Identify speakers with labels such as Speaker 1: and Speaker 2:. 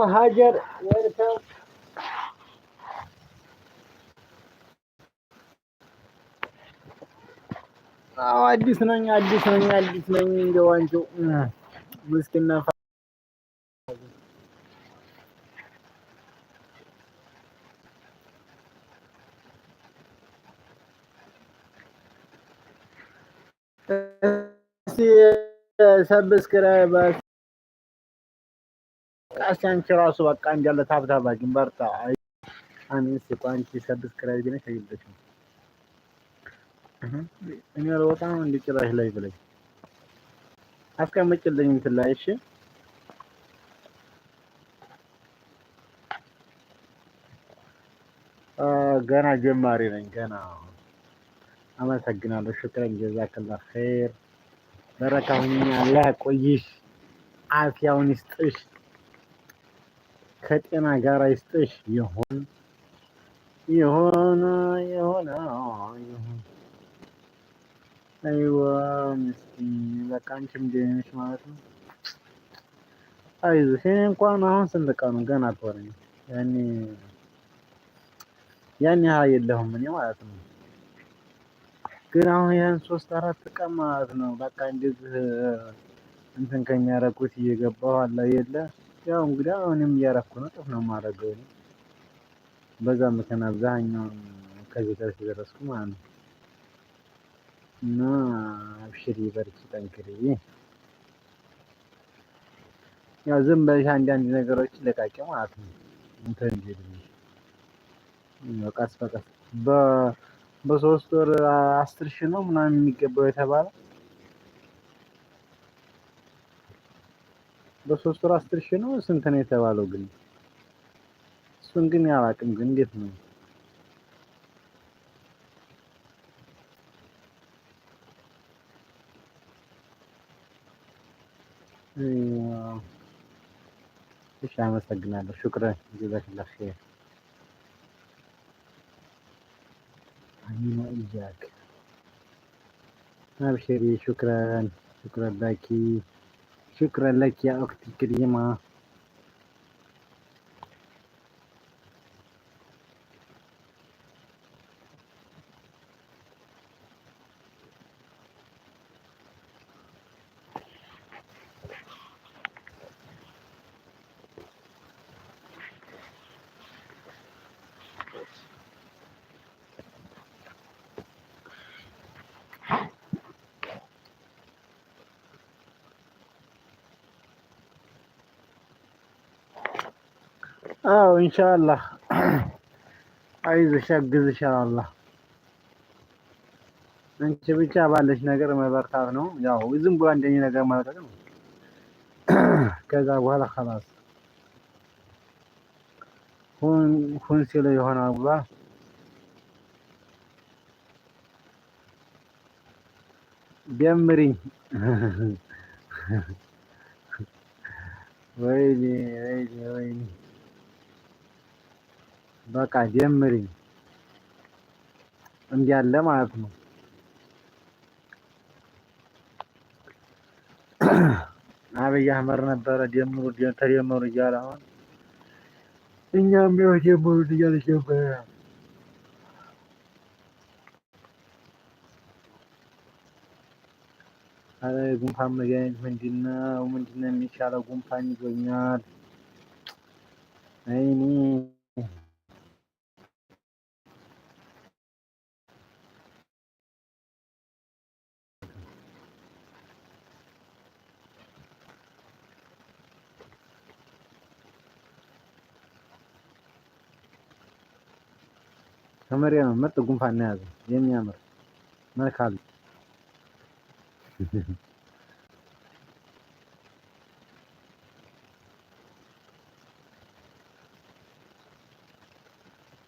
Speaker 1: Hajar, welcome. አዲስ ነኝ እንደው አንቺው ምስኪና ሰብስክራይብ አንቺ ራሱ በቃ እንዳለ ታብታባ ግን በርታ። አንቺ ቋንቺ ሰብስክራይብ ነሽ አይደለሽም? እኔ በጣም እንዲጭራሽ ላይ ብለኝ አስቀምጭልኝ እንትን ላይ እሺ። ገና ጀማሪ ነኝ ገና። አመሰግናለሁ። ሽክረን ጀዛከላ ኸይር። በረካሁኝ አላህ ያቆይሽ፣ አፍያውን ይስጥሽ፣ ከጤና ጋር ይስጥሽ። ይሁን አይዋ ምስኪን በቃ አንቺም ደህና ማለት ነው። አይዞሽ እኔ እንኳን አሁን ስንት ቀኑ ገና እኮ ነኝ። ያን ያህል የለሁም እኔ ማለት ነው። ግን አሁን ያን 3-4 ቀን ማለት ነው በቃ እንደዚህ እንትን ከሚያደርጉት እየገባሁ አለ የለ ያው እንግዲህ አሁንም እያደረኩ ነው። ጥፍ ነው የማደርገው እኔ በዛ ምክንያት አብዛኛውን ከዚህ ድረስ የደረስኩ ማለት ነው። እና አብሽሪ፣ በርቺ፣ ጠንክሪ። ያው ዝም ብለሽ አንዳንድ ነገሮች ለቃቂ ማለት ነው እንትን እንዲልኝ ቀስ በቀስ በ3 ወር 10,000 ነው ምናምን የሚገባው የተባለ በ3 ወር 10,000 ነው ስንት ነው የተባለው? ግን እሱን ግን ያላቅም ግን እንዴት ነው እሺ። አመሰግናለሁ። ሹክራን ጀዛከላህ ኸይር። አሚና ኢጃክ አብሽሪ። ሹክራን ለኪ ያ አክቲ ክሪማ። አዎ ኢንሻአላህ አይዞሽ ያግዝሻል አላህ። አንቺ ብቻ ባለሽ ነገር መበርታት ነው። ያው ዝም ብሎ እንደኔ ነገር ማድረግ ነው። ከዛ በኋላ خلاص ሁን ሲል ይሆናል ብሏል። ደምሪኝ ወይኔ በቃ ደምሪኝ እንዲህ አለ ማለት ነው። አብይ አህመድ ነበረ ተደምሩ እያለ አሁን እኛም ያው ደምሩ እያለች ነበረ። አረ ጉንፋን መድኃኒት ምንድነው የሚሻለው? ጉንፋን ይዞኛል። አይኔ ከመሪያ ነው ምርጥ ጉንፋን ነው የያዘው። የሚያምር መልክ አለው።